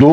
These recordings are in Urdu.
2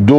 2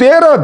13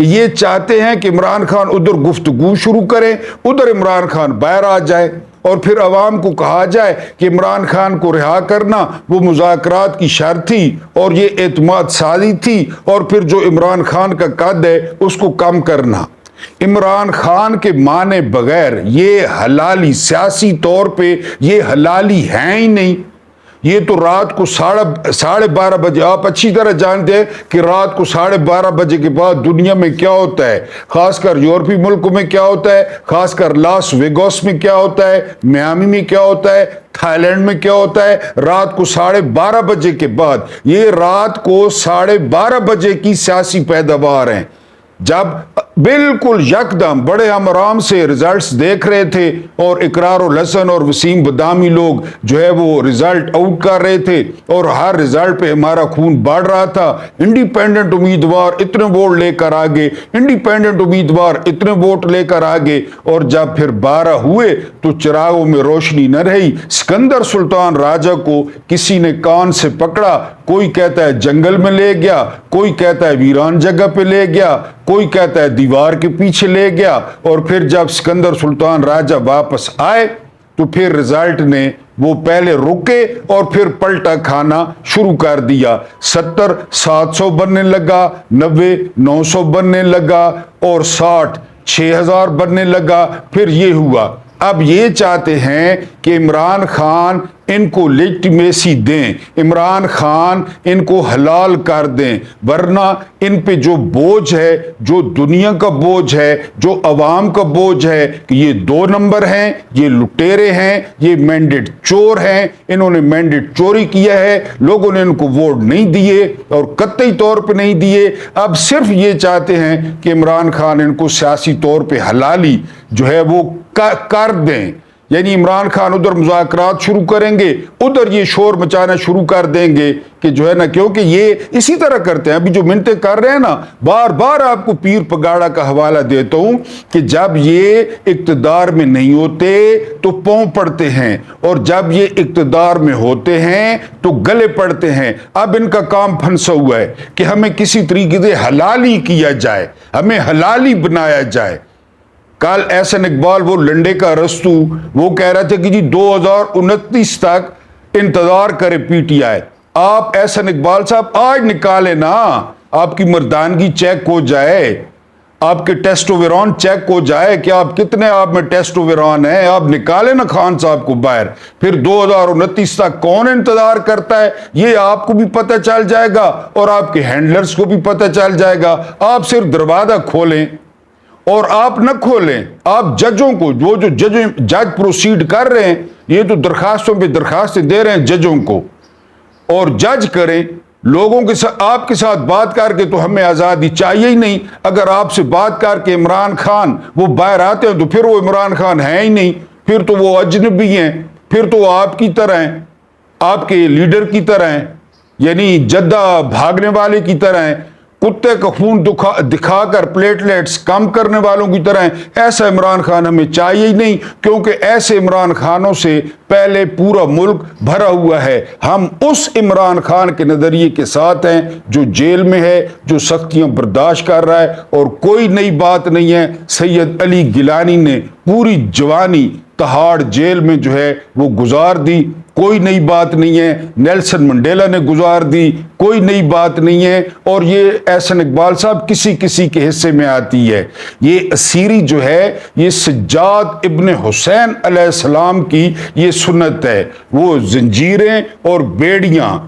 کہ یہ چاہتے ہیں کہ عمران خان ادھر گفتگو شروع کریں، ادھر عمران خان باہر آ جائے، اور پھر عوام کو کہا جائے کہ عمران خان کو رہا کرنا وہ مذاکرات کی شرط تھی اور یہ اعتماد سازی تھی، اور پھر جو عمران خان کا قد ہے اس کو کم کرنا۔ عمران خان کے مانے بغیر یہ حلالی، سیاسی طور پہ یہ حلالی ہیں ہی نہیں۔ یہ تو رات کو 12:30 بجے، آپ اچھی طرح جانتے ہیں کہ رات کو 12:30 بجے کے بعد دنیا میں کیا ہوتا ہے، خاص کر یورپی ملکوں میں کیا ہوتا ہے، خاص کر لاس ویگاس میں کیا ہوتا ہے، میامی میں کیا ہوتا ہے، تھائی لینڈ میں کیا ہوتا ہے۔ رات کو 12:30 بجے کے بعد، یہ رات کو 12:30 بجے کی سیاسی پیداوار ہیں، جب بالکل یکدم بڑے ہم آرام سے ریزلٹس دیکھ رہے تھے، اور اقرار الحسن اور وسیم بدامی لوگ جو ہے وہ ریزلٹ آؤٹ کر رہے تھے، اور ہر ریزلٹ پہ ہمارا خون بڑھ رہا تھا۔ انڈیپینڈنٹ امیدوار اتنے ووٹ لے کر آگے، انڈیپینڈنٹ امیدوار اتنے ووٹ لے کر آگے، اور جب پھر 12 ہوئے تو چراغوں میں روشنی نہ رہی۔ سکندر سلطان راجہ کو کسی نے کان سے پکڑا، کوئی کہتا ہے جنگل میں لے گیا، کوئی کہتا ہے ویران جگہ پہ لے گیا، کوئی کہتا ہے دیوار کے پیچھے لے گیا، اور پھر جب سکندر سلطان راجہ واپس آئے تو پھر رزلٹ نے وہ پہلے رکے اور پھر پلٹا کھانا شروع کر دیا۔ 70 700 بننے لگا، 90 900 بننے لگا، اور 60 6000 بننے لگا۔ پھر یہ ہوا، اب یہ چاہتے ہیں کہ عمران خان ان کو لیجٹیمیسی دیں، عمران خان ان کو حلال کر دیں، ورنہ ان پہ جو بوجھ ہے، جو دنیا کا بوجھ ہے، جو عوام کا بوجھ ہے کہ یہ 2 نمبر ہیں، یہ لٹیرے ہیں، یہ مینڈیٹ چور ہیں، انہوں نے مینڈیٹ چوری کیا ہے، لوگوں نے ان کو ووٹ نہیں دیے اور قطعی طور پہ نہیں دیے۔ اب صرف یہ چاہتے ہیں کہ عمران خان ان کو سیاسی طور پہ حلالی جو ہے وہ کر دیں، یعنی عمران خان ادھر مذاکرات شروع کریں گے، ادھر یہ شور مچانا شروع کر دیں گے کہ جو ہے نا، کیونکہ یہ اسی طرح کرتے ہیں۔ ابھی جو منتیں کر رہے ہیں نا، بار بار آپ کو پیر پگاڑا کا حوالہ دیتا ہوں کہ جب یہ اقتدار میں نہیں ہوتے تو پاؤں پڑتے ہیں، اور جب یہ اقتدار میں ہوتے ہیں تو گلے پڑتے ہیں۔ اب ان کا کام پھنسا ہوا ہے کہ ہمیں کسی طریقے سے حلالی کیا جائے، ہمیں حلالی بنایا جائے۔ کل احسن اقبال، وہ لنڈے کا رستو، وہ کہہ رہے تھے کہ جی 2029 تک انتظار کرے پی ٹی آئی۔ آپ احسن اقبال صاحب آج نکالے نا، آپ کی مردانگی چیک ہو جائے، آپ کے ٹیسٹوویرون چیک ہو جائے کہ آپ کتنے آپ میں ٹیسٹوویرون ہیں، آپ نکالے نا خان صاحب کو باہر۔ پھر 2029 تک کون انتظار کرتا ہے یہ آپ کو بھی پتہ چل جائے گا، اور آپ کے ہینڈلرز کو بھی پتہ چل جائے گا۔ آپ صرف دروازہ کھولیں، اور آپ نہ کھولیں، آپ ججوں کو، وہ جو جج پروسیڈ کر رہے ہیں، یہ تو درخواستوں پہ درخواستیں دے رہے ہیں ججوں کو، اور جج کریں لوگوں کے ساتھ۔ آپ کے ساتھ بات کر کے تو ہمیں آزادی چاہیے ہی نہیں۔ اگر آپ سے بات کر کے عمران خان وہ باہر آتے ہیں تو پھر وہ عمران خان ہیں ہی نہیں، پھر تو وہ اجنبی ہیں، پھر تو آپ کی طرح ہیں، آپ کے لیڈر کی طرح ہیں، یعنی جدہ بھاگنے والے کی طرح ہیں، کتے کا خون دکھا کر پلیٹلیٹس کم کرنے والوں کی طرح ہیں۔ ایسا عمران خان ہمیں چاہیے ہی نہیں، کیونکہ ایسے عمران خانوں سے پہلے پورا ملک بھرا ہوا ہے۔ ہم اس عمران خان کے نظریے کے ساتھ ہیں جو جیل میں ہے، جو سختیاں برداشت کر رہا ہے، اور کوئی نئی بات نہیں ہے۔ سید علی گیلانی نے پوری جوانی تہاڑ جیل میں جو ہے وہ گزار دی، کوئی نئی بات نہیں ہے۔ نیلسن منڈیلا نے گزار دی، کوئی نئی بات نہیں ہے۔ اور یہ احسن اقبال صاحب کسی کسی کے حصے میں آتی ہے۔ یہ اسیری جو ہے، یہ سجاد ابن حسین علیہ السلام کی یہ سنت ہے۔ وہ زنجیریں اور بیڑیاں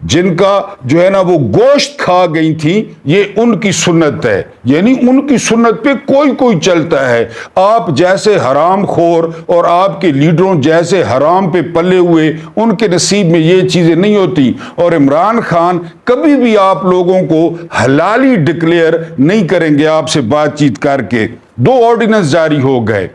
جن کا جو ہے نا وہ گوشت کھا گئی تھی، یہ ان کی سنت ہے، یعنی ان کی سنت پہ کوئی چلتا ہے۔ آپ جیسے حرام خور اور آپ کے لیڈروں جیسے حرام پہ پلے ہوئے، ان کے نصیب میں یہ چیزیں نہیں ہوتی۔ اور عمران خان کبھی بھی آپ لوگوں کو حلالی ڈکلیئر نہیں کریں گے۔ آپ سے بات چیت کر کے 2 آرڈیننس جاری ہو گئے۔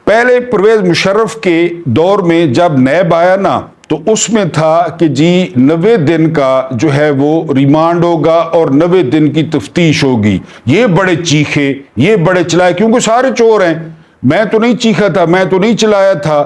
پہلے پرویز مشرف کے دور میں جب نیب آیا نا، تو اس میں تھا کہ جی 90 دن کا جو ہے وہ ریمانڈ ہوگا اور 90 دن کی تفتیش ہوگی۔ یہ بڑے چیخے، یہ بڑے چلائے، کیونکہ سارے چور ہیں۔ میں تو نہیں چیخا تھا، میں تو نہیں چلایا تھا،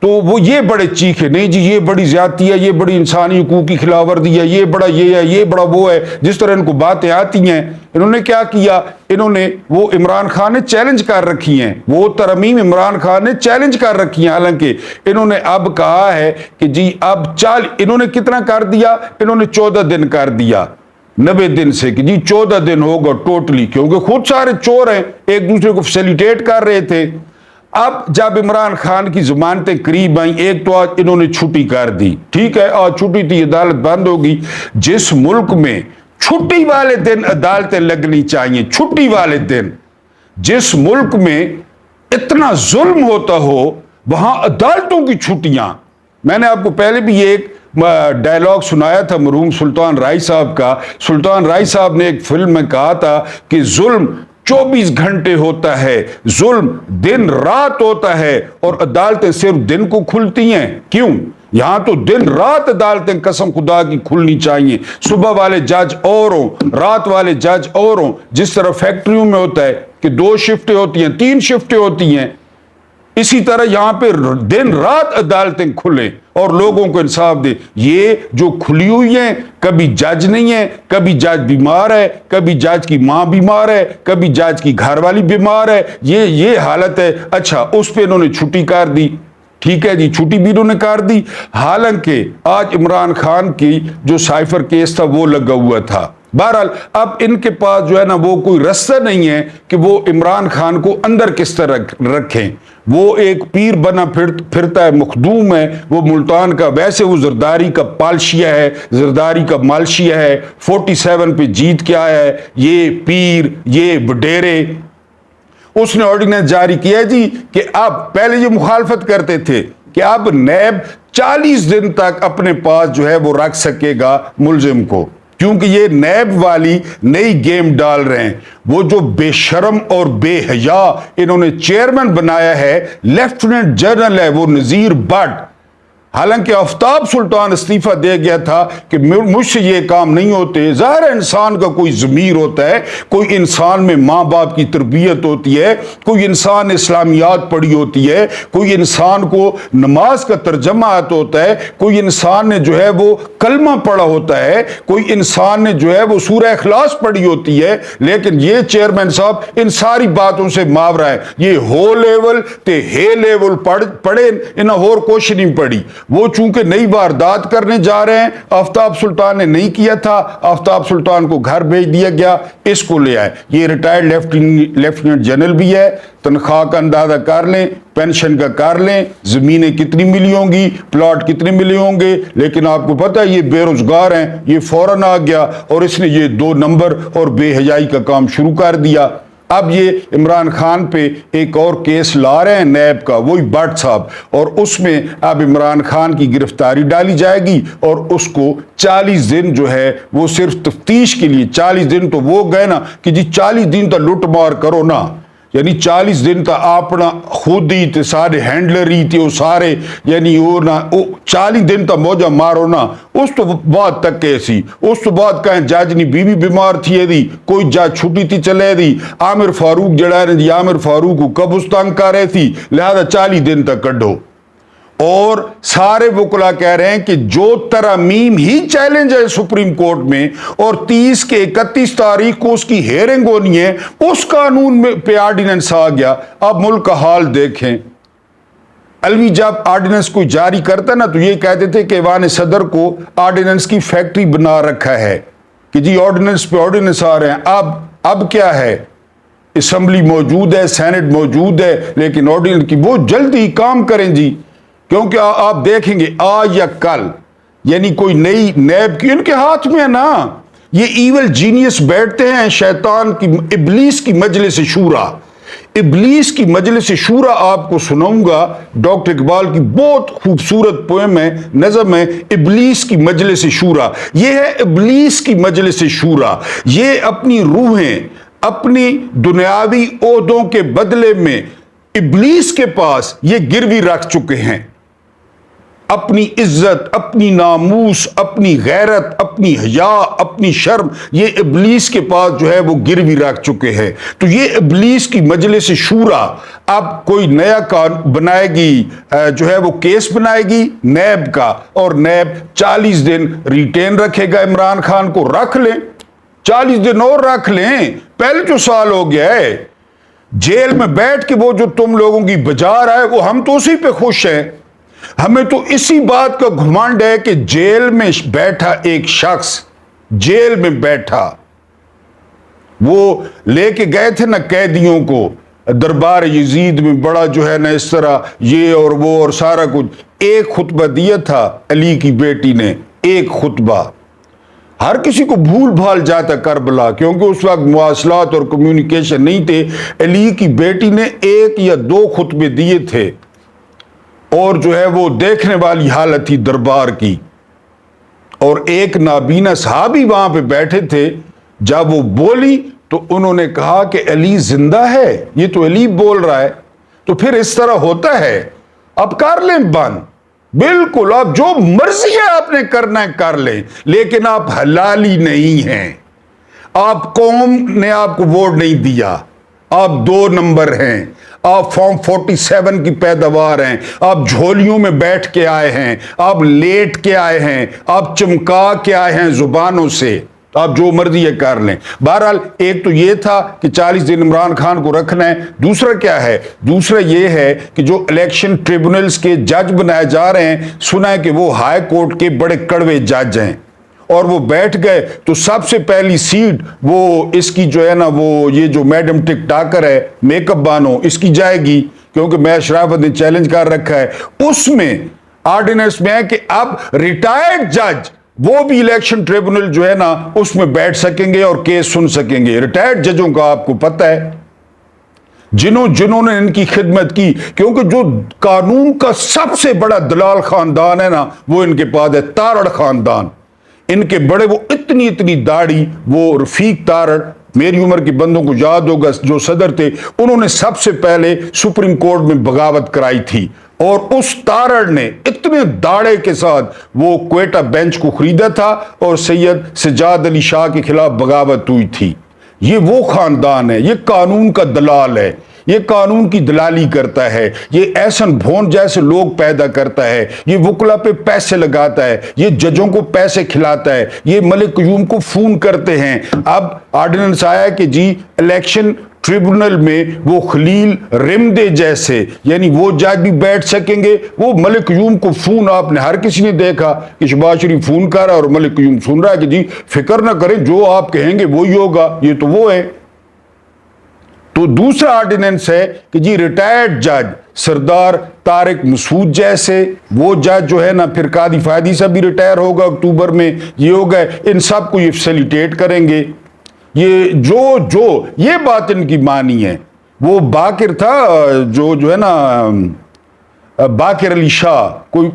تو وہ یہ بڑے چیخے نہیں جی یہ بڑی زیادتی ہے، یہ بڑی انسانی حقوق کی خلاف ورزی ہے، یہ بڑا یہ ہے، یہ بڑا وہ ہے، جس طرح ان کو باتیں آتی ہیں۔ انہوں نے کیا کیا، انہوں نے وہ عمران خان نے چیلنج کر رکھی ہیں، وہ ترمیم عمران خان نے چیلنج کر رکھی ہیں، حالانکہ انہوں نے اب کہا ہے کہ جی اب انہوں نے کتنا کر دیا، انہوں نے 14 دن کر دیا 90 دن سے، کہ جی 14 دن ہوگا ٹوٹلی، کیونکہ خود سارے چور ہیں، ایک دوسرے کو فیسیلیٹیٹ کر رہے تھے۔ اب جب عمران خان کی ضمانتیں قریب آئیں، ایک تو آج انہوں نے چھٹی کر دی، ٹھیک ہے آج چھٹی تھی، عدالت بند ہوگی۔ جس ملک میں چھٹی والے دن عدالتیں لگنی چاہیے، چھٹی والے دن، جس ملک میں اتنا ظلم ہوتا ہو وہاں عدالتوں کی چھٹیاں۔ میں نے آپ کو پہلے بھی ایک ڈائلاگ سنایا تھا مرحوم سلطان رائی صاحب کا۔ سلطان رائی صاحب نے ایک فلم میں کہا تھا کہ ظلم 24 گھنٹے ہوتا ہے، ظلم دن رات ہوتا ہے، اور عدالتیں صرف دن کو کھلتی ہیں۔ کیوں؟ یہاں تو دن رات عدالتیں قسم خدا کی کھلنی چاہیے، صبح والے جج اور ہوں، رات والے جج اور ہوں، جس طرح فیکٹریوں میں ہوتا ہے کہ 2 شفٹیں ہوتی ہیں، 3 شفٹیں ہوتی ہیں، اسی طرح یہاں پہ دن رات عدالتیں کھلیں اور لوگوں کو انصاف دے۔ یہ جو کھلی ہوئی ہیں، کبھی جج نہیں ہے، کبھی جج بیمار ہے، کبھی جج کی ماں بیمار ہے، کبھی جج کی گھر والی بیمار ہے، یہ حالت ہے۔ اچھا اس پہ انہوں نے چھٹی کر دی، ٹھیک ہے جی چھٹی بھی انہوں نے کر دی، حالانکہ آج عمران خان کی جو سائفر کیس تھا وہ لگا ہوا تھا۔ بہرحال اب ان کے پاس جو ہے نا وہ کوئی رستہ نہیں ہے کہ وہ عمران خان کو اندر کس طرح رکھیں۔ وہ ایک پیر بنا پھرتا ہے، مخدوم ہے وہ ملتان کا، ویسے وہ زرداری کا پالشیا ہے، زرداری کا مالشیا ہے، 47 پہ جیت کے آیا ہے، یہ پیر، یہ وڈیرے۔ اس نے آرڈیننس جاری کیا جی کہ اب پہلے یہ مخالفت کرتے تھے کہ اب نیب 40 دن تک اپنے پاس جو ہے وہ رکھ سکے گا ملزم کو، کیونکہ یہ نیب والی نئی گیم ڈال رہے ہیں۔ وہ جو بے شرم اور بے حیا انہوں نے چیئرمین بنایا ہے، لیفٹیننٹ جنرل ہے وہ نذیر بٹ، حالانکہ آفتاب سلطان استعفیٰ دے گیا تھا کہ مجھ سے یہ کام نہیں ہوتے۔ ظاہر ہے انسان کا کوئی ضمیر ہوتا ہے، کوئی انسان میں ماں باپ کی تربیت ہوتی ہے، کوئی انسان نے اسلامیات پڑھی ہوتی ہے، کوئی انسان کو نماز کا ترجمہ آتا ہوتا ہے، کوئی انسان نے جو ہے وہ کلمہ پڑھا ہوتا ہے، کوئی انسان نے جو ہے وہ سورہ اخلاص پڑھی ہوتی ہے، لیکن یہ چیئرمین صاحب ان ساری باتوں سے ماورا ہے۔ یہ ہو لیول تے ہے لیول پڑھے انہیں اور کچھ نہیں پڑھی۔ وہ چونکہ نئی واردات کرنے جا رہے ہیں، آفتاب سلطان نے نہیں کیا تھا، آفتاب سلطان کو گھر بھیج دیا گیا، اس کو لے آئے۔ یہ ریٹائرڈ لیفٹیننٹ جنرل بھی ہے، تنخواہ کا اندازہ کر لیں، پینشن کا کر لیں، زمینیں کتنی ملی ہوں گی، پلاٹ کتنے ملے ہوں گے، لیکن آپ کو پتہ ہے یہ بے روزگار ہیں۔ یہ فوراً آ گیا اور اس نے یہ 2 نمبر اور بے حیائی کا کام شروع کر دیا۔ اب یہ عمران خان پہ ایک اور کیس لا رہے ہیں نیب کا، وہی بٹ صاحب، اور اس میں اب عمران خان کی گرفتاری ڈالی جائے گی اور اس کو 40 دن جو ہے وہ صرف تفتیش کے لیے، 40 دن تو وہ گئے نا کہ جی 40 دن تو لٹ مار کرو نا، یعنی 40 دن تا اپنا خود ہی تے سارے ہینڈلر ہی تے وہ سارے، یعنی وہ نا 40 دن تا موجہ مارو نا۔ اس تو بعد تک کیسی، اس تو بعد کہیں جج نی بیوی بیمار تھی دی، کوئی جج چھٹی تھی چلے دی، عامر فاروق جڑا ہے جی عامر فاروق کو قبرستان کر رہے تھی، لہذا 40 دن تک کڈو۔ اور سارے وکلا کہہ رہے ہیں کہ جو ترامیم ہی چیلنج ہے سپریم کورٹ میں، اور 30 کے 31 تاریخ کو اس کی ہیئرنگ ہونی ہے، اس قانون میں پہ آرڈیننس آ گیا۔ اب ملک کا حال دیکھیں۔ الوی جب آرڈیننس کو جاری کرتا نا تو یہ کہتے تھے کہ ایوان صدر کو آرڈیننس کی فیکٹری بنا رکھا ہے کہ جی آرڈیننس پہ آرڈیننس آ رہے ہیں۔ اب کیا ہے، اسمبلی موجود ہے، سینٹ موجود ہے، لیکن آرڈیننس کی وہ جلدی کام کریں جی، کیونکہ آپ دیکھیں گے آج یا کل یعنی کوئی نئی نیب کی ان کے ہاتھ میں ہے نا۔ یہ ایول جینیس بیٹھتے ہیں شیطان کی، ابلیس کی مجلس شورا، ابلیس کی مجلس شورا آپ کو سناؤں گا۔ ڈاکٹر اقبال کی بہت خوبصورت پوئم ہے، نظم ہے، ابلیس کی مجلس شورا۔ یہ ہے ابلیس کی مجلس شورا، یہ اپنی روحیں اپنی دنیاوی عہدوں کے بدلے میں ابلیس کے پاس یہ گروی رکھ چکے ہیں۔ اپنی عزت، اپنی ناموس، اپنی غیرت، اپنی حیا، اپنی شرم، یہ ابلیس کے پاس جو ہے وہ گروی رکھ چکے ہیں۔ تو یہ ابلیس کی مجلس شورا اب کوئی نیا قانون بنائے گی، جو ہے وہ کیس بنائے گی نیب کا، اور نیب 40 دن ریٹین رکھے گا عمران خان کو۔ رکھ لیں 40 دن اور رکھ لیں، پہلے جو سال ہو گیا ہے جیل میں بیٹھ کے وہ جو تم لوگوں کی بجا رہا ہے، وہ ہم تو اسی پہ خوش ہیں۔ ہمیں تو اسی بات کا گھمنڈ ہے کہ جیل میں بیٹھا ایک شخص، جیل میں بیٹھا، وہ لے کے گئے تھے نا قیدیوں کو دربار یزید میں، بڑا جو ہے نا اس طرح یہ اور وہ اور سارا کچھ، ایک خطبہ دیا تھا علی کی بیٹی نے، ایک خطبہ۔ ہر کسی کو بھول بھال جاتا کربلا، کیونکہ اس وقت مواصلات اور کمیونیکیشن نہیں تھے۔ علی کی بیٹی نے 1 یا 2 خطبے دیے تھے، اور جو ہے وہ دیکھنے والی حالت تھی دربار کی، اور ایک نابینا صحابی وہاں پہ بیٹھے تھے۔ جب وہ بولی تو انہوں نے کہا کہ علی زندہ ہے، یہ تو علی بول رہا ہے۔ تو پھر اس طرح ہوتا ہے، اب کر لیں بند، بالکل آپ جو مرضی ہے آپ نے کرنا ہے کر لیں، لیکن آپ حلالی نہیں ہیں۔ آپ قوم نے آپ کو ووٹ نہیں دیا، آپ 2 نمبر ہیں، آپ فارم 47 کی پیداوار ہیں، آپ جھولیوں میں بیٹھ کے آئے ہیں، آپ لیٹ کے آئے ہیں، آپ چمکا کے آئے ہیں زبانوں سے، آپ جو مرضی ہے کر لیں۔ بہرحال ایک تو یہ تھا کہ 40 دن عمران خان کو رکھنا ہے۔ دوسرا کیا ہے؟ دوسرا یہ ہے کہ جو الیکشن ٹریبونلز کے جج بنائے جا رہے ہیں، سنا ہے کہ وہ ہائی کورٹ کے بڑے کڑوے جج ہیں، اور وہ بیٹھ گئے تو سب سے پہلی سیٹ وہ اس کی جو ہے نا وہ یہ جو میڈم ٹک ٹاکر ہے میک اپ بانو، اس کی جائے گی، کیونکہ میں شرافت نے چیلنج کر رکھا ہے۔ اس میں آرڈیننس میں ہے کہ اب ریٹائرڈ جج وہ بھی الیکشن ٹریبونل جو ہے نا اس میں بیٹھ سکیں گے اور کیس سن سکیں گے۔ ریٹائرڈ ججوں کا آپ کو پتہ ہے جنہوں نے ان کی خدمت کی، کیونکہ جو قانون کا سب سے بڑا دلال خاندان ہے نا وہ ان کے پاس ہے، تارڑ خاندان۔ ان کے بڑے وہ اتنی داڑھی، وہ رفیق تارڑ، میری عمر کے بندوں کو یاد ہوگا جو صدر تھے، انہوں نے سب سے پہلے سپریم کورٹ میں بغاوت کرائی تھی، اور اس تارڑ نے اتنے داڑے کے ساتھ وہ کوئٹہ بینچ کو خریدا تھا، اور سید سجاد علی شاہ کے خلاف بغاوت ہوئی تھی۔ یہ وہ خاندان ہے، یہ قانون کا دلال ہے، یہ قانون کی دلالی کرتا ہے، یہ احسن بھون جیسے لوگ پیدا کرتا ہے، یہ وکلا پہ پیسے لگاتا ہے، یہ ججوں کو پیسے کھلاتا ہے، یہ ملک قیوم کو فون کرتے ہیں۔ اب آرڈیننس آیا کہ جی الیکشن ٹریبونل میں وہ خلیل رمدے جیسے، یعنی وہ جج بھی بیٹھ سکیں گے۔ وہ ملک قیوم کو فون، آپ نے ہر کسی نے دیکھا کہ شہباز شریف فون کر رہا ہے اور ملک قیوم سن رہا ہے کہ جی فکر نہ کریں، جو آپ کہیں گے وہی ہوگا، یہ تو وہ ہے۔ تو دوسرا آرڈیننس ہے کہ جی ریٹائرڈ جج سردار طارق مسعود جیسے وہ جج جو ہے نا، پھر قاضی فائدی صاحب بھی ریٹائر ہوگا اکتوبر میں، یہ ہو گئے، ان سب کو یہ فیسیلیٹیٹ کریں گے۔ یہ جو یہ بات ان کی مانی ہے۔ وہ باقر تھا جو ہے نا باقر علی شاہ، کوئی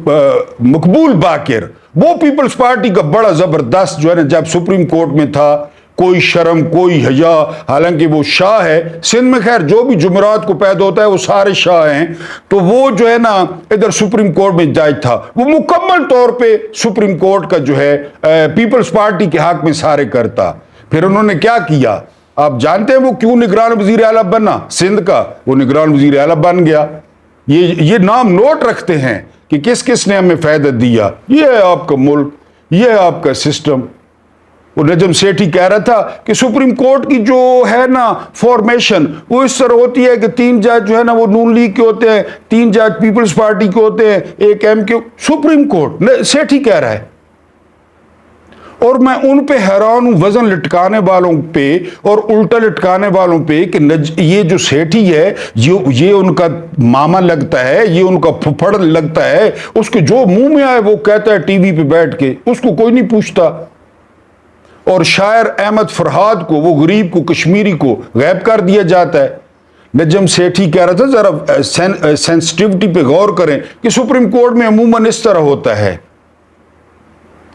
مقبول باقر، وہ پیپلز پارٹی کا بڑا زبردست جو ہے نا، جب سپریم کورٹ میں تھا، کوئی شرم کوئی حیا، حالانکہ وہ شاہ ہے سندھ میں، خیر جو بھی جمعرات کو پیدا ہوتا ہے وہ سارے شاہ ہیں، تو وہ جو ہے نا ادھر سپریم کورٹ میں جج تھا، وہ مکمل طور پہ سپریم کورٹ کا جو ہے پیپلز پارٹی کے حق میں سارے کرتا۔ پھر انہوں نے کیا کیا آپ جانتے ہیں، وہ کیوں نگران وزیر اعلیٰ بنا سندھ کا؟ وہ نگران وزیر اعلیٰ بن گیا۔ یہ نام نوٹ رکھتے ہیں کہ کس کس نے ہمیں فائدہ دیا۔ یہ ہے آپ کا ملک، یہ ہے آپ کا سسٹم۔ وہ نجم سیٹھی کہہ رہا تھا کہ سپریم کورٹ کی جو ہے نا فارمیشن وہ اس طرح ہوتی ہے کہ 3 جج جو ہے نا وہ نون لیگ کے ہوتے ہیں، 3 جج پیپلز پارٹی کے ہوتے ہیں، 1 ایم کے۔ سپریم کورٹ سیٹھی کہہ رہا ہے، اور میں ان پہ حیران ہوں، وزن لٹکانے والوں پہ اور الٹا لٹکانے والوں پہ، کہ یہ جو سیٹھی ہے یہ ان کا ماما لگتا ہے، یہ ان کا پھپھڑ لگتا ہے، اس کے جو منہ میں آئے وہ کہتا ہے ٹی وی پہ بیٹھ کے، اس کو کوئی نہیں پوچھتا۔ اور شاعر احمد فرحاد کو، وہ غریب کو، کشمیری کو غائب کر دیا جاتا ہے۔ نجم سیٹھی کہہ رہا تھا ذرا سینسٹیوٹی پہ غور کریں کہ سپریم کورٹ میں عموماً اس طرح ہوتا ہے۔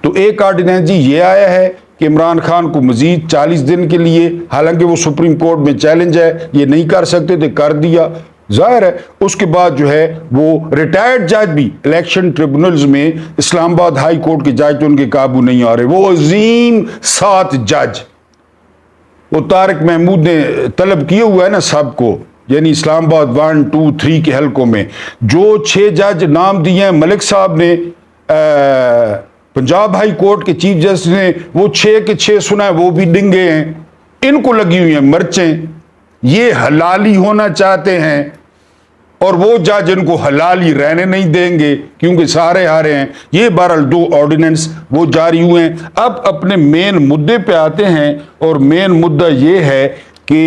تو ایک آرڈیننس جی یہ آیا ہے کہ عمران خان کو مزید 40 دن کے لیے، حالانکہ وہ سپریم کورٹ میں چیلنج ہے، یہ نہیں کر سکتے تھے، کر دیا۔ ظاہر ہے اس کے بعد جو ہے وہ ریٹائرڈ جج بھی الیکشن ٹریبونلز میں اسلام آباد ہائی کورٹ کے جج ان کے قابو نہیں آ رہے. وہ عظیم 7 جج وہ طارق محمود نے طلب کیے ہوا ہے نا سب کو, یعنی اسلام آباد 1 2 3 کے حلقوں میں جو 6 جج نام دیے ہیں ملک صاحب نے, پنجاب ہائی کورٹ کے چیف جسٹس نے, وہ 6 کے 6 سنا ہے, وہ بھی ڈنگے ہیں, ان کو لگی ہوئی ہیں مرچیں. یہ حلالی ہونا چاہتے ہیں اور وہ جج ان کو حلالی رہنے نہیں دیں گے کیونکہ سارے ہارے ہیں. یہ بہرحال 2 آرڈیننس وہ جاری ہوئے ہیں. اب اپنے مین مدے پہ آتے ہیں, اور مین مدعا یہ ہے کہ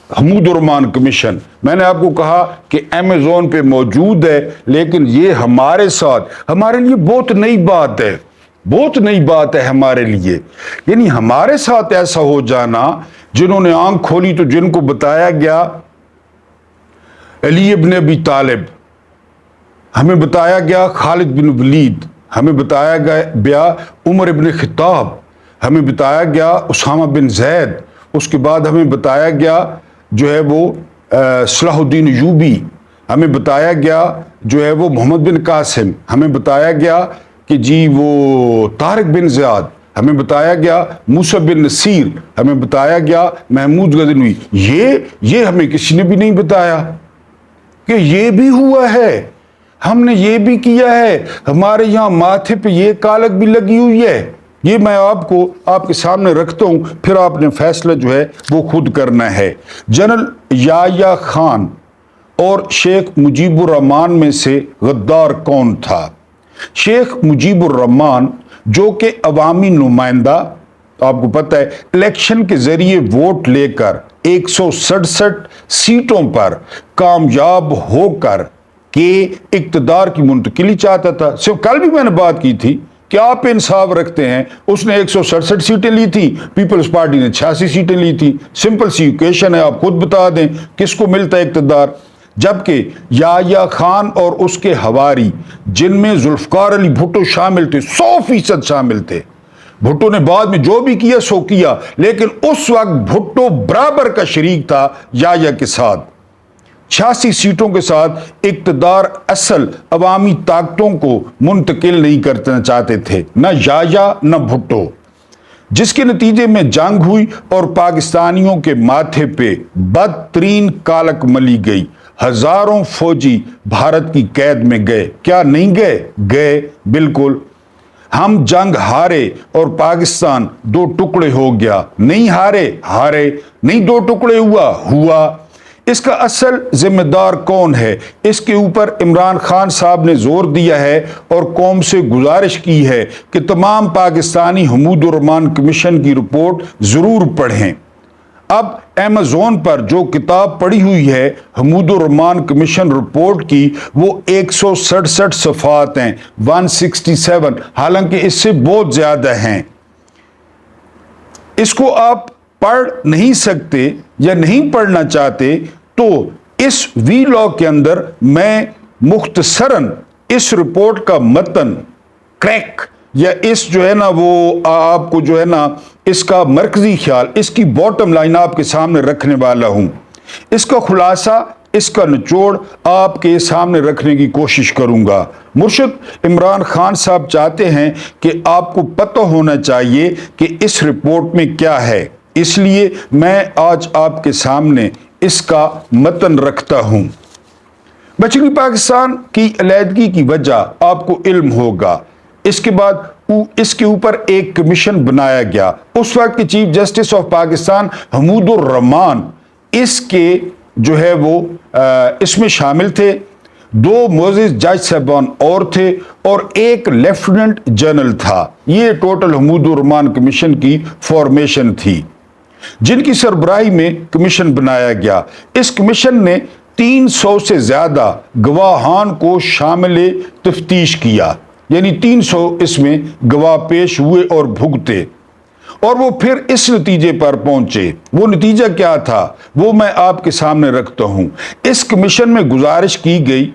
حمود الرحمان کمیشن, میں نے آپ کو کہا کہ ایمیزون پہ موجود ہے, لیکن یہ ہمارے ساتھ, ہمارے لیے بہت نئی بات ہے, بہت نئی بات ہے ہمارے لیے. یعنی ہمارے ساتھ ایسا ہو جانا, جنہوں نے آنکھ کھولی تو جن کو بتایا گیا علی ابن ابی طالب, ہمیں بتایا گیا خالد بن ولید, ہمیں بتایا گیا عمر ابن خطاب, ہمیں بتایا گیا اسامہ بن زید, اس کے بعد ہمیں بتایا گیا جو ہے وہ صلاح الدین ایوبی, ہمیں بتایا گیا جو ہے وہ محمد بن قاسم, ہمیں بتایا گیا کہ جی وہ طارق بن زیاد, ہمیں بتایا گیا موسیٰ بن نصیر, ہمیں بتایا گیا محمود غزنوی. یہ ہمیں کسی نے بھی نہیں بتایا کہ یہ بھی ہوا ہے, ہم نے یہ بھی کیا ہے, ہمارے یہاں ماتھے پہ یہ کالک بھی لگی ہوئی ہے. یہ میں آپ کے سامنے رکھتا ہوں, پھر آپ نے فیصلہ جو ہے وہ خود کرنا ہے. جنرل یحییٰ خان اور شیخ مجیب الرحمان میں سے غدار کون تھا؟ شیخ مجیب الرحمان جو کہ عوامی نمائندہ, آپ کو پتہ ہے الیکشن کے ذریعے ووٹ لے کر 167 سیٹوں پر کامیاب ہو کر کے اقتدار کی منتقلی چاہتا تھا. صرف کل بھی میں نے بات کی تھی کہ آپ انصاف رکھتے ہیں, اس نے 167 سیٹیں لی تھی, پیپلز پارٹی نے 86 سیٹیں لی تھی. سمپل سی ایکویشن ہے, آپ خود بتا دیں کس کو ملتا ہے اقتدار. جبکہ یحییٰ خان اور اس کے حواری, جن میں ذوالفقار علی بھٹو شامل تھے, 100% شامل تھے. بھٹو نے بعد میں جو بھی کیا سو کیا, لیکن اس وقت بھٹو برابر کا شریک تھا یحییٰ کے ساتھ. 86 سیٹوں کے ساتھ اقتدار اصل عوامی طاقتوں کو منتقل نہیں کرنا چاہتے تھے, نہ یحییٰ نہ بھٹو, جس کے نتیجے میں جنگ ہوئی اور پاکستانیوں کے ماتھے پہ بدترین کالک ملی گئی. ہزاروں فوجی بھارت کی قید میں گئے. کیا نہیں گئے؟ گئے, بالکل. ہم جنگ ہارے اور پاکستان 2 ٹکڑے ہو گیا. نہیں ہارے, نہیں 2 ٹکڑے ہوا. اس کا اصل ذمہ دار کون ہے؟ اس کے اوپر عمران خان صاحب نے زور دیا ہے اور قوم سے گزارش کی ہے کہ تمام پاکستانی حمود الرحمان کمیشن کی رپورٹ ضرور پڑھیں. اب ایمیزون پر جو کتاب پڑھی ہوئی ہے حمود الرحمان کمیشن رپورٹ کی, وہ 167 صفحات ہیں, 167, حالانکہ اس سے بہت زیادہ ہیں. اس کو آپ پڑھ نہیں سکتے یا نہیں پڑھنا چاہتے تو اس ویلاگ کے اندر میں مختصراً اس رپورٹ کا متن کریک یا اس جو ہے نا وہ آپ کو جو ہے نا اس کا مرکزی خیال, اس کی باٹم لائن آپ کے سامنے رکھنے والا ہوں. اس کا خلاصہ, اس کا نچوڑ آپ کے سامنے رکھنے کی کوشش کروں گا. مرشد عمران خان صاحب چاہتے ہیں کہ آپ کو پتہ ہونا چاہیے کہ اس رپورٹ میں کیا ہے, اس لیے میں آج آپ کے سامنے اس کا متن رکھتا ہوں. مشرقی پاکستان کی علیحدگی کی وجہ آپ کو علم ہوگا. اس کے بعد اس کے اوپر ایک کمیشن بنایا گیا. اس وقت کے chief justice of Pakistan Hamoodur Rahman اس کے جو ہے وہ اس میں شامل تھے. 2 معزز جج صاحبان اور تھے اور ایک لیفٹیننٹ جنرل تھا. یہ ٹوٹل حمود الرحمان کمیشن کی فارمیشن تھی, جن کی سربراہی میں کمیشن بنایا گیا. اس کمیشن نے 300 سے زیادہ گواہان کو شامل تفتیش کیا, یعنی 300 اس میں گواہ پیش ہوئے اور بھگتے, اور وہ پھر اس نتیجے پر پہنچے. وہ نتیجہ کیا تھا وہ میں آپ کے سامنے رکھتا ہوں. اس کمیشن میں گزارش کی گئی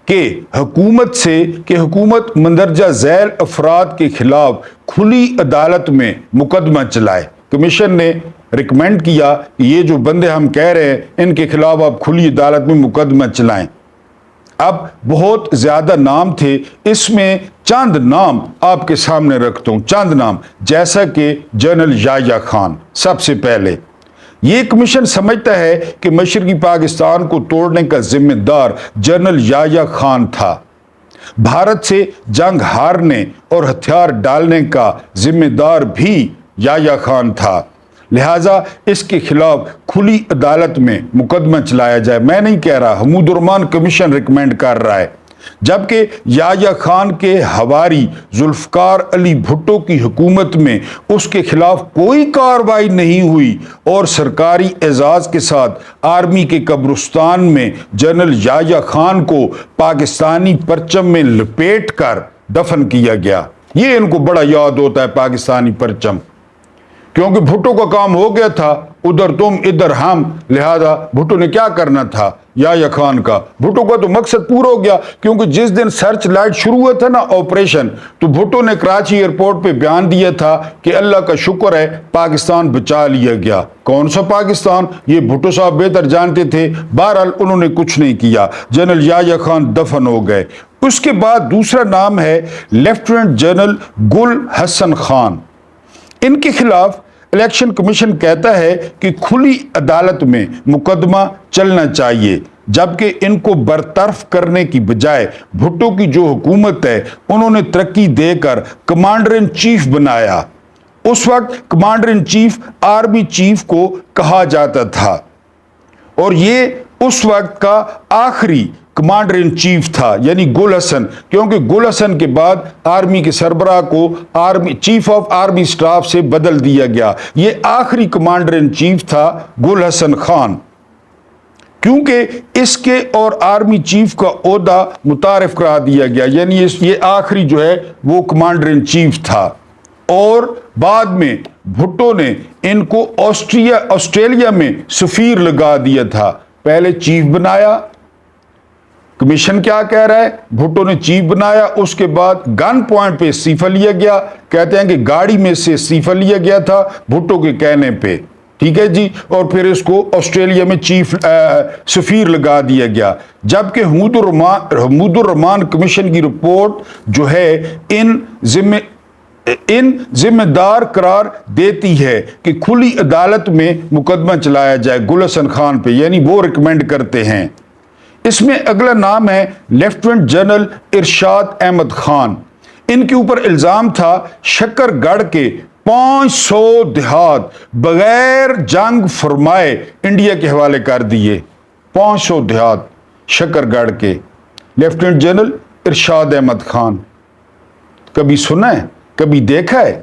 کہ حکومت سے کہ حکومت مندرجہ ذیل افراد کے خلاف کھلی عدالت میں مقدمہ چلائے. کمیشن نے ریکمینڈ کیا کہ یہ جو بندے ہم کہہ رہے ہیں ان کے خلاف آپ کھلی عدالت میں مقدمہ چلائیں۔ اب بہت زیادہ نام تھے، اس میں چند نام آپ کے سامنے رکھتا ہوں، چند نام، جیسا کہ جنرل یحییٰ خان۔ سب سے پہلے یہ کمیشن سمجھتا ہے کہ مشرقی پاکستان کو توڑنے کا ذمہ دار جنرل یحییٰ خان تھا۔ بھارت سے جنگ ہارنے اور ہتھیار ڈالنے کا ذمہ دار بھی یحییٰ خان تھا، لہٰذا اس کے خلاف کھلی عدالت میں مقدمہ چلایا جائے۔ میں نہیں کہہ رہا، حمود الرحمان کمیشن ریکمینڈ کر رہا ہے، جبکہ یحییٰ خان کے حواری ذوالفقار علی بھٹو کی حکومت میں اس کے خلاف کوئی کارروائی نہیں ہوئی اور سرکاری اعزاز کے ساتھ آرمی کے قبرستان میں جنرل یحییٰ خان کو پاکستانی پرچم میں لپیٹ کر دفن کیا گیا۔ یہ ان کو بڑا یاد ہوتا ہے پاکستانی پرچم، کیونکہ بھٹو کا کام ہو گیا تھا، ادھر تم ادھر ہم، لہذا بھٹو نے کیا کرنا تھا؟ یحییٰ خان کا، بھٹو کا تو مقصد پورا ہو گیا، کیونکہ جس دن سرچ لائٹ شروع ہوا تھا نا آپریشن، تو بھٹو نے کراچی ایئرپورٹ پہ بیان دیا تھا کہ اللہ کا شکر ہے پاکستان بچا لیا گیا۔ کون سا پاکستان؟ یہ بھٹو صاحب بہتر جانتے تھے۔ بہرحال انہوں نے کچھ نہیں کیا، جنرل یحییٰ خان دفن ہو گئے۔ اس کے بعد دوسرا نام ہے لیفٹیننٹ جنرل گل حسن خان۔ ان کے خلاف الیکشن کمیشن کہتا ہے کہ کھلی عدالت میں مقدمہ چلنا چاہیے، جبکہ ان کو برطرف کرنے کی بجائے بھٹو کی جو حکومت ہے انہوں نے ترقی دے کر کمانڈر ان چیف بنایا۔ اس وقت commander in chief army chief کو کہا جاتا تھا اور یہ اس وقت کا آخری کمانڈر ان چیف تھا، یعنی گل حسن، کیونکہ گل حسن کے بعد آرمی کے سربراہ کو چیف آف آرمی سٹاف سے بدل دیا گیا۔ یہ آخری کمانڈر ان چیف تھا گل حسن خان، کیونکہ اس کے اور آرمی چیف کا عہدہ متعارف کرا دیا گیا، یعنی یہ آخری جو ہے وہ کمانڈر ان چیف تھا۔ اور بعد میں بھٹو نے ان کو آسٹریلیا میں سفیر لگا دیا تھا۔ پہلے چیف بنایا، کمیشن کیا کہہ رہا ہے؟ بھٹو نے چیف بنایا، اس کے بعد گن پوائنٹ پہ استعفیٰ لیا گیا، کہتے ہیں کہ گاڑی میں سے استعفیٰ لیا گیا تھا بھٹو کے کہنے پہ، ٹھیک ہے جی، اور پھر اس کو آسٹریلیا میں چیف سفیر لگا دیا گیا۔ جبکہ حمود الرحمان کمیشن کی رپورٹ جو ہے ان ذمہ دار قرار دیتی ہے کہ کھلی عدالت میں مقدمہ چلایا جائے گل حسن خان پہ، یعنی وہ ریکمینڈ کرتے ہیں۔ اس میں اگلا نام ہے لیفٹیننٹ جنرل ارشاد احمد خان۔ ان کے اوپر الزام تھا شکر گڑھ کے 500 دیہات بغیر جنگ فرمائے انڈیا کے حوالے کر دیے۔ 500 دیہات شکر گڑھ کے، لیفٹیننٹ جنرل ارشاد احمد خان۔ کبھی سنا ہے؟ کبھی دیکھا ہے؟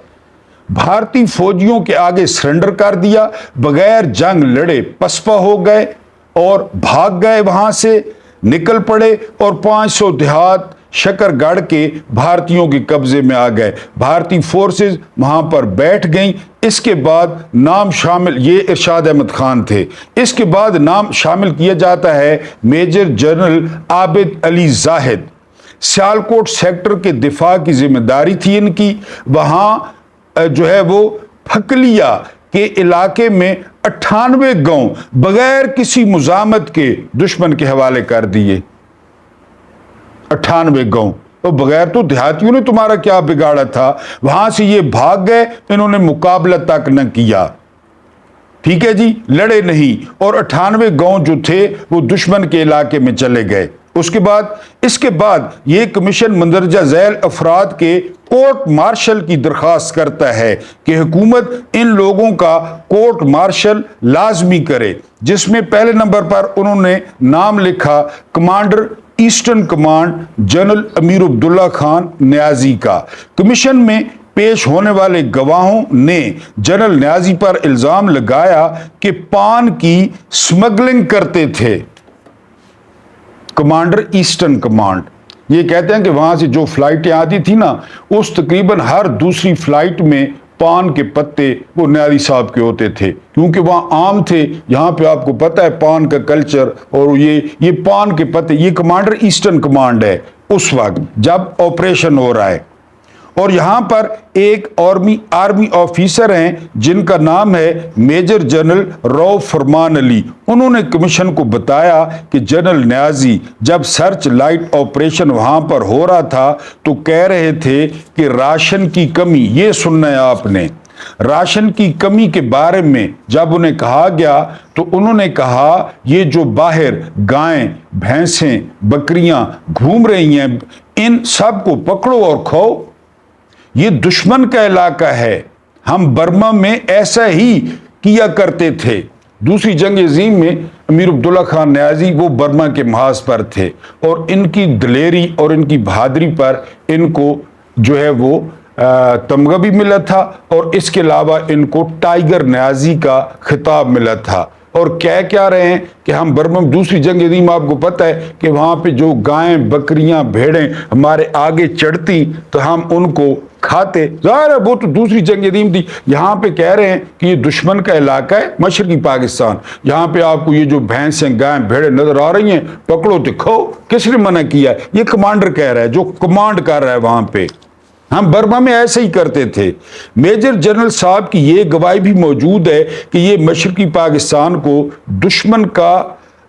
بھارتی فوجیوں کے آگے سرنڈر کر دیا، بغیر جنگ لڑے پسپا ہو گئے اور بھاگ گئے، وہاں سے نکل پڑے اور 500 دیہات شکر گڑھ کے بھارتیوں کے قبضے میں آ گئے۔ بھارتی فورسز وہاں پر بیٹھ گئیں۔ اس کے بعد نام شامل، یہ ارشاد احمد خان تھے، اس کے بعد نام شامل کیا جاتا ہے میجر جنرل عابد علی زاہد۔ سیالکوٹ سیکٹر کے دفاع کی ذمہ داری تھی ان کی۔ وہاں جو ہے وہ پھکلیا کے علاقے میں 98 گاؤں بغیر کسی مزاحمت کے دشمن کے حوالے کر دیے۔ 98 گاؤں، تو بغیر تو دیہاتیوں نے تمہارا کیا بگاڑا تھا؟ وہاں سے یہ بھاگ گئے، انہوں نے مقابلہ تک نہ کیا، ٹھیک ہے جی، لڑے نہیں، اور 98 گاؤں جو تھے وہ دشمن کے علاقے میں چلے گئے۔ اس کے بعد یہ کمیشن مندرجہ ذیل افراد کے کورٹ مارشل کی درخواست کرتا ہے کہ حکومت ان لوگوں کا کورٹ مارشل لازمی کرے، جس میں پہلے نمبر پر انہوں نے نام لکھا کمانڈر ایسٹرن کمانڈ جنرل امیر عبداللہ خان نیازی کا۔ کمیشن میں پیش ہونے والے گواہوں نے جنرل نیازی پر الزام لگایا کہ پان کی سمگلنگ کرتے تھے۔ کمانڈر ایسٹرن کمانڈ، یہ کہتے ہیں کہ وہاں سے جو فلائٹیں آتی تھی نا، اس تقریباً ہر دوسری فلائٹ میں پان کے پتے وہ نیازی صاحب کے ہوتے تھے، کیونکہ وہاں عام تھے۔ یہاں پہ آپ کو پتہ ہے پان کا کلچر، اور یہ پان کے پتے، یہ کمانڈر ایسٹرن کمانڈ ہے اس وقت جب آپریشن ہو رہا ہے۔ اور یہاں پر ایک آرمی آفیسر ہیں جن کا نام ہے میجر جنرل روف فرمان علی. انہوں نے کمیشن کو بتایا کہ جنرل نیازی جب سرچ لائٹ آپریشن وہاں پر ہو رہا تھا تو کہہ رہے تھے کہ راشن کی کمی، یہ سننا ہے آپ نے، راشن کی کمی کے بارے میں جب انہیں کہا گیا تو انہوں نے کہا یہ جو باہر گائیں، بھینسیں، بکریاں گھوم رہی ہیں ان سب کو پکڑو اور کھاؤ، یہ دشمن کا علاقہ ہے، ہم برما میں ایسا ہی کیا کرتے تھے. دوسری جنگ عظیم میں امیر عبداللہ خان نیازی وہ برما کے محاذ پر تھے اور ان کی دلیری اور ان کی بہادری پر ان کو جو ہے وہ تمغہ بھی ملا تھا اور اس کے علاوہ ان کو ٹائیگر نیازی کا خطاب ملا تھا. اور کیا رہے ہیں کہ ہم برما میں دوسری جنگ عظیم، آپ کو پتہ ہے کہ وہاں پہ جو گائیں، بکریاں، بھیڑیں ہمارے آگے چڑھتی تو ہم ان کو کھاتے. ظاہر ہے وہ تو دوسری جنگ عظیم تھی. یہاں پہ کہہ رہے ہیں کہ یہ دشمن کا علاقہ ہے مشرقی پاکستان، یہاں پہ آپ کو یہ جو بھینسیں، گائیں، بھیڑیں نظر آ رہی ہیں پکڑو تو کھاؤ. کس نے منع کیا ہے؟ یہ کمانڈر کہہ رہا ہے جو کمانڈ کر رہا ہے وہاں پہ. ہم برما میں ایسے ہی کرتے تھے. میجر جنرل صاحب کی یہ گواہی بھی موجود ہے کہ یہ مشرقی پاکستان کو دشمن کا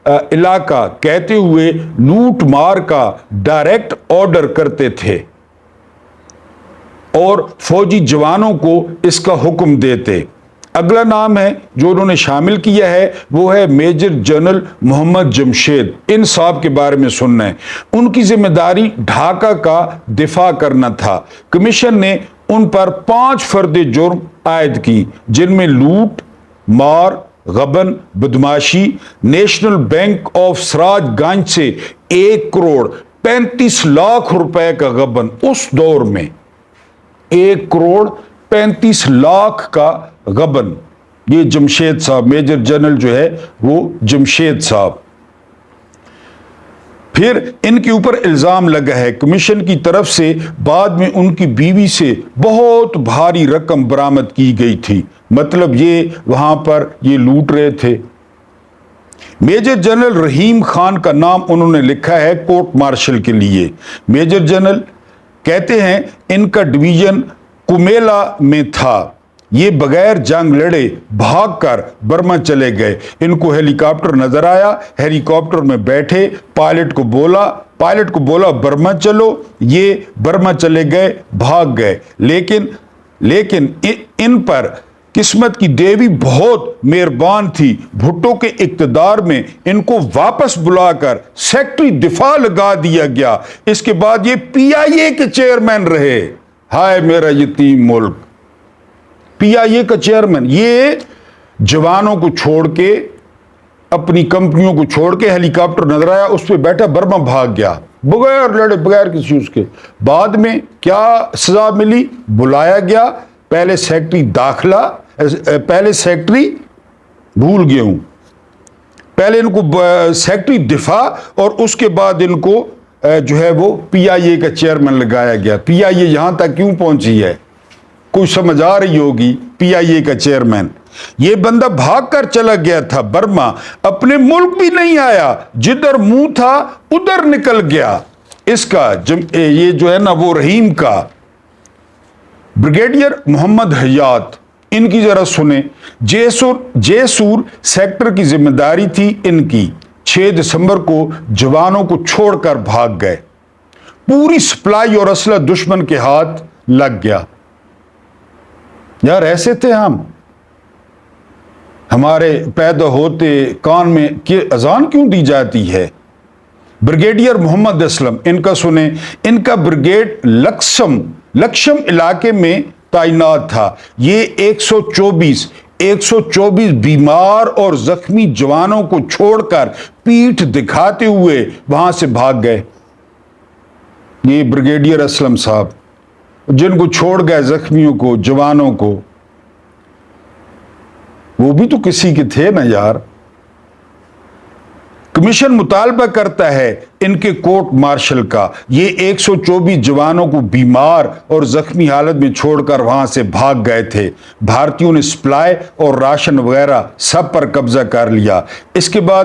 علاقہ کہتے ہوئے لوٹ مار کا ڈائریکٹ آرڈر کرتے تھے اور فوجی جوانوں کو اس کا حکم دیتے. اگلا نام ہے جو انہوں نے شامل کیا ہے وہ ہے میجر جنرل محمد جمشید. ان صاحب کے بارے میں سننا ہے. ان کی ذمہ داری ڈھاکہ کا دفاع کرنا تھا. کمیشن نے ان پر 5 فرد جرم عائد کی جن میں لوٹ مار، غبن، بدماشی. نیشنل بینک آف سراج گنج سے 1 کروڑ 35 لاکھ روپے کا غبن اس دور میں، 1 کروڑ 35 لاکھ کا غبن. یہ جمشید صاحب میجر جنرل جو ہے وہ جمشید صاحب. پھر ان کے اوپر الزام لگا ہے کمیشن کی طرف سے بعد میں ان کی بیوی سے بہت بھاری رقم برآمد کی گئی تھی، مطلب یہ وہاں پر یہ لوٹ رہے تھے. میجر جنرل رحیم خان کا نام انہوں نے لکھا ہے کورٹ مارشل کے لیے. میجر جنرل کہتے ہیں ان کا ڈویژن کمیلا میں تھا. یہ بغیر جنگ لڑے بھاگ کر برما چلے گئے. ان کو ہیلی کاپٹر نظر آیا، ہیلی کاپٹر میں بیٹھے، پائلٹ کو بولا برما چلو. یہ برما چلے گئے، بھاگ گئے. لیکن ان پر قسمت کی دیوی بہت مہربان تھی. بھٹو کے اقتدار میں ان کو واپس بلا کر سیکٹری دفاع لگا دیا گیا. اس کے بعد یہ PIA کے چیئرمین رہے. ہائے میرا یتیم ملک، PIA کا چیئرمین. یہ جوانوں کو چھوڑ کے، اپنی کمپنیوں کو چھوڑ کے، ہیلی کاپٹر نظر آیا اس پہ بیٹھا، برما بھاگ گیا بغیر لڑے، بغیر کسی چیز کے. بعد میں کیا سزا ملی؟ بلایا گیا. پہلے سیکٹری داخلہ، پہلے سیکٹری بھول گیا ہوں، پہلے ان کو سیکٹری دفاع اور اس کے بعد ان کو جو ہے وہ PIA کا چیئرمین لگایا گیا. PIA یہاں تک کیوں پہنچی ہے؟ کوئی سمجھ آ رہی ہوگی. PIA کا چیئرمین یہ بندہ بھاگ کر چلا گیا تھا برما، اپنے ملک بھی نہیں آیا، جدھر منہ تھا ادھر نکل گیا. اس کا یہ جو ہے نا وہ رحیم کا. بریگیڈیئر محمد حیات، ان کی ذرا سنیں. جیسور سیکٹر کی ذمہ داری تھی ان کی. 6 دسمبر کو جوانوں کو چھوڑ کر بھاگ گئے. پوری سپلائی اور اسلحہ دشمن کے ہاتھ لگ گیا. یار ایسے تھے ہم، ہمارے پیدا ہوتے کان میں کہ اذان کیوں دی جاتی ہے. بریگیڈیئر محمد اسلم، ان کا سنیں. ان کا بریگیڈ لکشم علاقے میں تعینات تھا. یہ 124 بیمار اور زخمی جوانوں کو چھوڑ کر پیٹھ دکھاتے ہوئے وہاں سے بھاگ گئے. یہ بریگیڈیئر اسلم صاحب جن کو چھوڑ گئے، زخمیوں کو، جوانوں کو، وہ بھی تو کسی کے تھے نا یار. کمیشن مطالبہ کرتا ہے ان کے کورٹ مارشل کا. یہ 124 جوانوں کو بیمار اور زخمی حالت میں چھوڑ کر وہاں سے بھاگ گئے تھے. بھارتیوں نے سپلائی اور راشن وغیرہ سب پر قبضہ کر لیا. اس کے بعد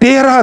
13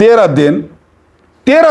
13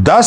10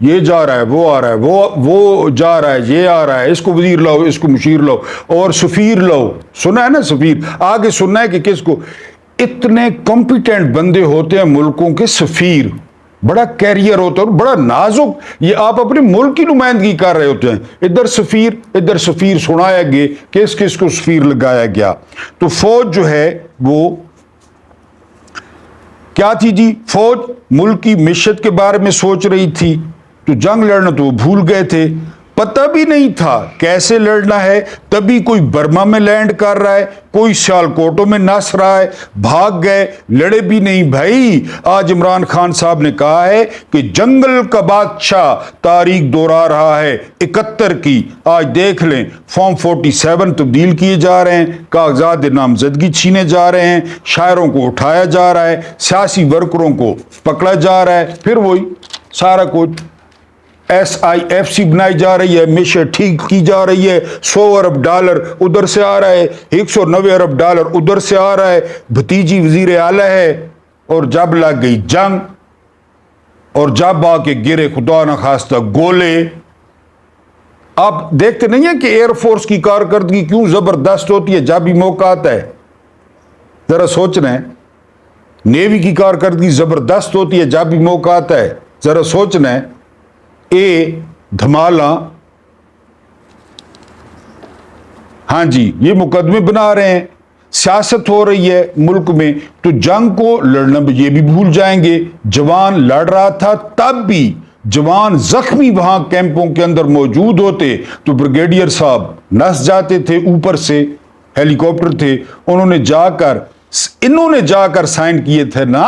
یہ جا رہا ہے، وہ آ رہا ہے، وہ جا رہا ہے، یہ آ رہا ہے، اس کو وزیر لاؤ، اس کو مشیر لاؤ، اور سفیر لاؤ. سنا ہے نا سفیر؟ آگے سننا ہے کہ کس کو. اتنے کمپیٹنٹ بندے ہوتے ہیں ملکوں کے سفیر، بڑا کیریئر ہوتا ہے اور بڑا نازک. یہ آپ اپنے ملک کی نمائندگی کر رہے ہوتے ہیں، ادھر سفیر سنایا گیا، کس کس کو سفیر لگایا گیا. تو فوج جو ہے وہ کیا تھی جی؟ فوج ملک کی معیشت کے بارے میں سوچ رہی تھی. تو جنگ لڑنا تو وہ بھول گئے تھے، پتہ بھی نہیں تھا کیسے لڑنا ہے. تبھی کوئی برما میں لینڈ کر رہا ہے، کوئی سیالکوٹوں میں نس رہا ہے، بھاگ گئے، لڑے بھی نہیں. بھائی آج عمران خان صاحب نے کہا ہے کہ جنگل کا بادشاہ تاریخ دوہرا رہا ہے 71 کی. آج دیکھ لیں، فارم 47 تبدیل کیے جا رہے ہیں، کاغذات نامزدگی چھینے جا رہے ہیں، شاعروں کو اٹھایا جا رہا ہے، سیاسی ورکروں کو پکڑا جا رہا ہے، پھر وہی سارا کچھ. SIFC بنائی جا رہی ہے، معیشت ٹھیک کی جا رہی ہے، $100 ارب ادھر سے آ رہا ہے، $190 ارب ادھر سے آ رہا ہے، بھتیجی وزیر اعلیٰ ہے. اور جب لگ گئی جنگ اور جب آ کے گرے خدا نخواستہ گولے. آپ دیکھتے نہیں ہیں کہ ایئر فورس کی کارکردگی کیوں زبردست ہوتی ہے جب بھی موقع آتا ہے؟ ذرا سوچ رہے ہیں. نیوی کی کارکردگی زبردست ہوتی ہے جب بھی موقع آتا ہے. ذرا سوچ رہے ہیں. دھمالا، ہاں جی، یہ مقدمے بنا رہے ہیں، سیاست ہو رہی ہے ملک میں، تو جنگ کو لڑنا یہ بھی بھول جائیں گے. جوان لڑ رہا تھا، تب بھی جوان زخمی وہاں کیمپوں کے اندر موجود ہوتے تو بریگیڈیئر صاحب نس جاتے تھے. اوپر سے ہیلی کاپٹر تھے، انہوں نے جا کر سائن کیے تھے نا،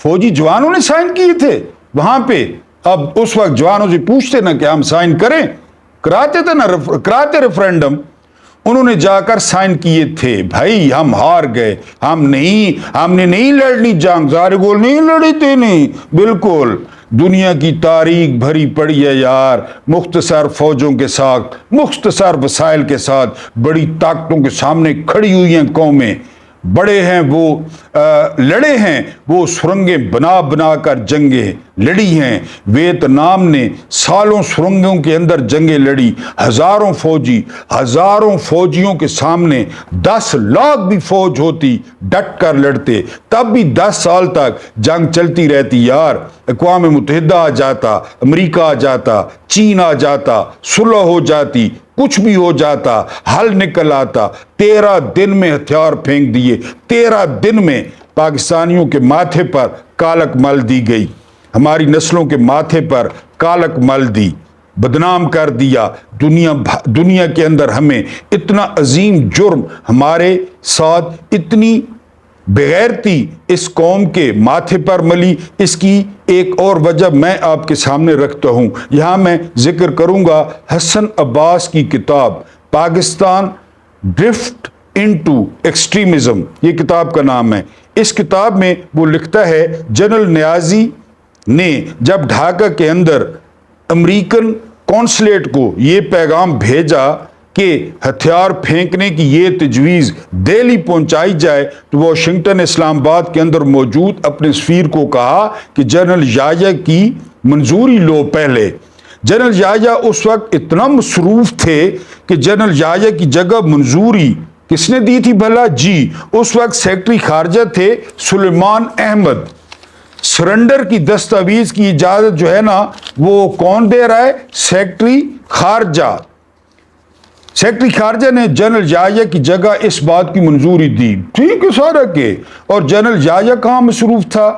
فوجی جوانوں نے سائن کیے تھے وہاں پہ. اب اس وقت جوانوں سے پوچھتے نا کہ ہم سائن کریں، کراتے تھے نا، کراتے ریفرینڈم. انہوں نے جا کر سائن کیے تھے. بھائی ہم ہار گئے، ہم نے نہیں لڑنی جنگ. سارے گول نہیں لڑی تھے، نہیں بالکل. دنیا کی تاریخ بھری پڑی ہے یار، مختصر فوجوں کے ساتھ، مختصر وسائل کے ساتھ بڑی طاقتوں کے سامنے کھڑی ہوئی ہیں قومیں. بڑے ہیں وہ، لڑے ہیں وہ، سرنگیں بنا بنا کر جنگیں لڑی ہیں. ویتنام نے سالوں سرنگوں کے اندر جنگیں لڑی. ہزاروں فوجیوں کے سامنے 10 لاکھ بھی فوج ہوتی، ڈٹ کر لڑتے، تب بھی 10 سال تک جنگ چلتی رہتی یار. اقوام متحدہ آ جاتا، امریکہ آ جاتا، چین آ جاتا، صلح ہو جاتی، کچھ بھی ہو جاتا، حل نکل آتا. 13 دن میں ہتھیار پھینک دیے، 13 دن میں پاکستانیوں کے ماتھے پر کالک مل دی گئی، ہماری نسلوں کے ماتھے پر کالک مل دی، بدنام کر دیا. دنیا کے اندر ہمیں اتنا عظیم جرم ہمارے ساتھ، اتنی بغیرتی اس قوم کے ماتھے پر ملی. اس کی ایک اور وجہ میں آپ کے سامنے رکھتا ہوں. یہاں میں ذکر کروں گا حسن عباس کی کتاب پاکستان ڈرفٹ انٹو ایکسٹریمزم، یہ کتاب کا نام ہے. اس کتاب میں وہ لکھتا ہے جنرل نیازی نے جب ڈھاکہ کے اندر امریکن کونسلیٹ کو یہ پیغام بھیجا کہ ہتھیار پھینکنے کی یہ تجویز دہلی پہنچائی جائے، تو واشنگٹن اسلام آباد کے اندر موجود اپنے سفیر کو کہا کہ جنرل یحییٰ کی منظوری لو پہلے. جنرل یحییٰ اس وقت اتنا مصروف تھے کہ جنرل یحییٰ کی جگہ منظوری کس نے دی تھی بھلا؟ جی اس وقت سیکرٹری خارجہ تھے سلیمان احمد. سرنڈر کی دستاویز کی اجازت جو ہے نا وہ کون دے رہا ہے؟ سیکرٹری خارجہ. سیکرٹری خارجہ نے جنرل یحییٰ کی جگہ اس بات کی منظوری دی. ٹھیک ہے سارا کے. اور جنرل یحییٰ کہاں مصروف تھا؟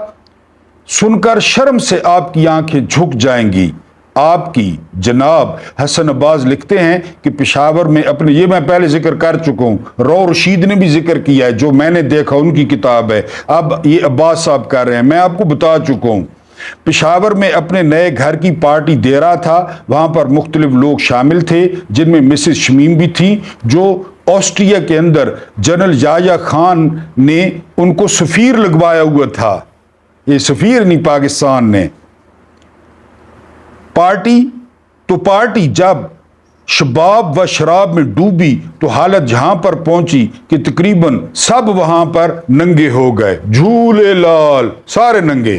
سن کر شرم سے آپ کی آنکھیں جھک جائیں گی. آپ کی جناب حسن عباس لکھتے ہیں کہ پشاور میں اپنے، یہ میں پہلے ذکر کر چکا ہوں، رو رشید نے بھی ذکر کیا ہے، جو میں نے دیکھا ان کی کتاب ہے. اب یہ عباس صاحب کر رہے ہیں، میں آپ کو بتا چکا ہوں. پشاور میں اپنے نئے گھر کی پارٹی دے رہا تھا. وہاں پر مختلف لوگ شامل تھے جن میں مسز شمیم بھی تھی، جو آسٹریا کے اندر جنرل یحییٰ خان نے ان کو سفیر لگوایا ہوا تھا. یہ سفیر نہیں پاکستان نے. پارٹی جب شباب و شراب میں ڈوبی تو حالت جہاں پر پہنچی کہ تقریباً سب وہاں پر ننگے ہو گئے. جھولے لال سارے ننگے.